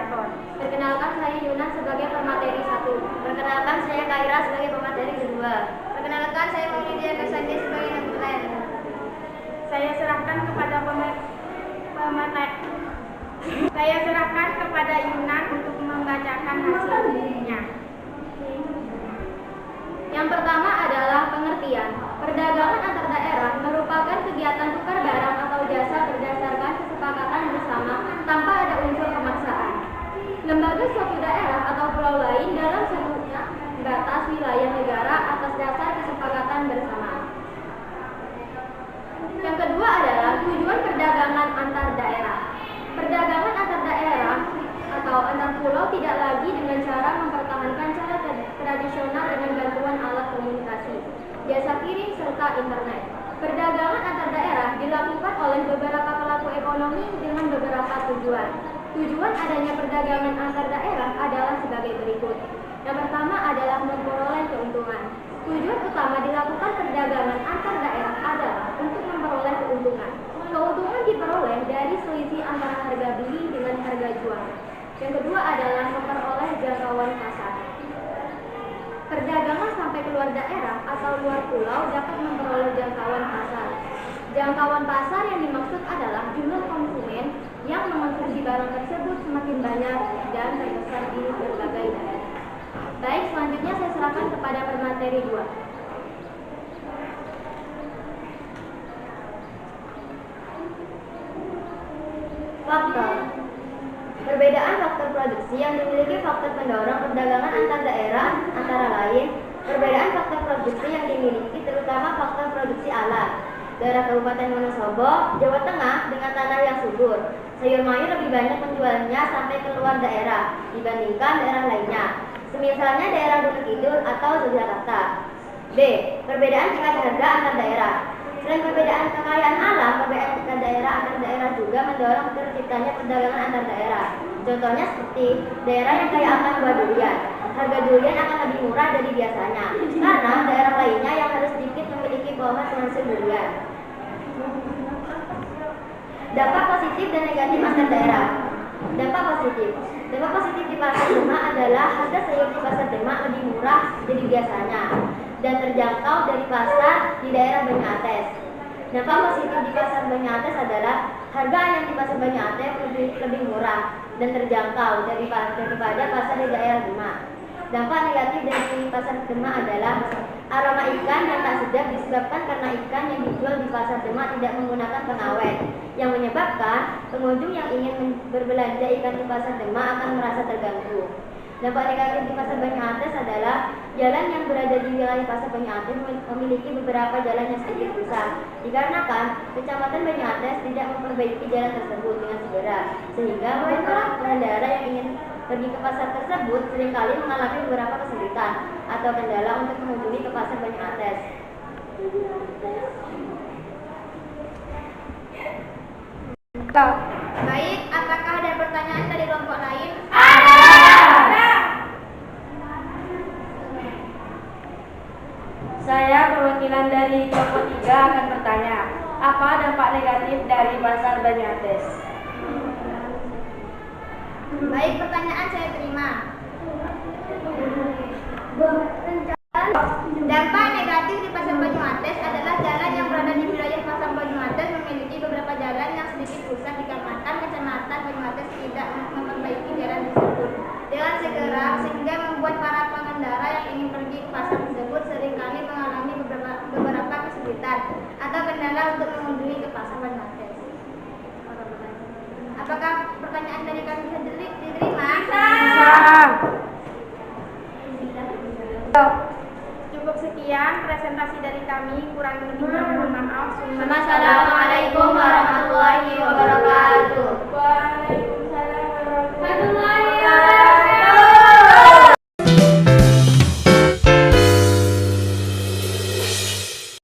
Marathon. Perkenalkan, saya Yunan sebagai pemateri 1. Perkenalkan, saya Kaira sebagai pemateri 2. Perkenalkan, saya Maulidia Kasandi sebagai Nabulan. Saya serahkan kepada Saya serahkan kepada Yunan untuk membacakan hasilnya. Yang pertama adalah pengertian. Perdagangan antar daerah merupakan kegiatan tukar barang atau jasa berdasarkan kesepakatan bersama tanpa ada unsur pemaksaan. Lembaga suatu daerah atau pulau lain dalam satu batas wilayah negara atas dasar kesepakatan bersama. Yang kedua adalah tujuan perdagangan antar daerah. Perdagangan antar daerah atau antar pulau tidak lagi dengan cara mempertahankan cara tradisional dengan bantuan alat komunikasi, jasa kirim, serta internet. Perdagangan antar daerah dilakukan oleh beberapa pelaku ekonomi dengan beberapa tujuan. Tujuan adanya perdagangan antar daerah adalah sebagai berikut. Yang pertama adalah memperoleh keuntungan. Tujuan utama dilakukan perdagangan antar daerah adalah untuk memperoleh keuntungan. Keuntungan diperoleh dari selisih antara harga beli dengan harga jual. Yang kedua adalah memperoleh jangkauan pasar. Perdagangan sampai keluar daerah atau luar pulau dapat memperoleh jangkauan pasar. Jangkauan pasar yang dimaksud adalah jumlah konsumen yang mengonsumsi barang tersebut semakin banyak dan terbesar di berbagai daerah. Baik, selanjutnya saya serahkan kepada pemateri 2. Faktor. Perbedaan faktor produksi yang dimiliki faktor pendorong perdagangan antar daerah antara lain perbedaan faktor produksi yang dimiliki terutama faktor produksi alam. Daerah Kabupaten Wonosobo, Jawa Tengah dengan tanah yang subur, sayur mayur lebih banyak penjualannya sampai keluar daerah dibandingkan daerah lainnya. Semisalnya daerah Gunung Kidul atau Yogyakarta. B. Perbedaan tingkat harga antar daerah. Selain perbedaan kekayaan alam, perbedaan tingkat daerah antar daerah juga mendorong terciptanya perdagangan antar daerah. Contohnya seperti daerah yang kaya akan buah durian, harga durian akan lebih murah dari biasanya, karena daerah lainnya yang harus sedikit memiliki pohon penghasil durian. Dampak positif dan negatif antar daerah. Dampak positif. Dampak positif di pasar Demak adalah harga sayur di pasar Demak lebih murah dari biasanya dan terjangkau dari pasar di daerah Banyates. Dampak positif di pasar Banyates adalah harga ayam di pasar Banyates lebih murah dan terjangkau daripada pasar di daerah Demak. Dampak negatif dari pasar Demak adalah aroma ikan yang tak sedap disebabkan karena ikan yang dijual di pasar Demak tidak menggunakan pengawet, yang menyebabkan pengunjung yang ingin berbelanja ikan di pasar Demak akan merasa terganggu. Dampak negatif di pasar Banyates adalah jalan yang berada di wilayah pasar Banyates memiliki beberapa jalan yang sedikit rusak, dikarenakan Kecamatan Banyates tidak memperbaiki jalan tersebut dengan segera, sehingga para pengendara yang ingin pergi ke pasar tersebut seringkali mengalami beberapa kesulitan atau kendala untuk mengunjungi ke pasar Banyates. Baik, apakah ada pertanyaan dari kelompok lain? Saya perwakilan dari kelompok 3 akan bertanya, apa dampak negatif dari pasar Banyates? Baik, pertanyaan saya terima. Dampak negatif di pasar Banyumates adalah jalan yang berada di wilayah pasar Banyumates memiliki beberapa jalan yang sedikit rusak dikarenakan Kecamatan Banyumates tidak memperbaiki jalan tersebut dengan segera, sehingga membuat para pengendara yang ingin pergi ke pasar tersebut seringkali mengalami beberapa kesulitan atau kendala untuk mengunjungi ke pasar Banyumates. Apakah pertanyaan dari kami bisa diterima? Cukup sekian presentasi dari kami, kurang lebihnya mohon maaf. Assalamualaikum warahmatullahi wabarakatuh.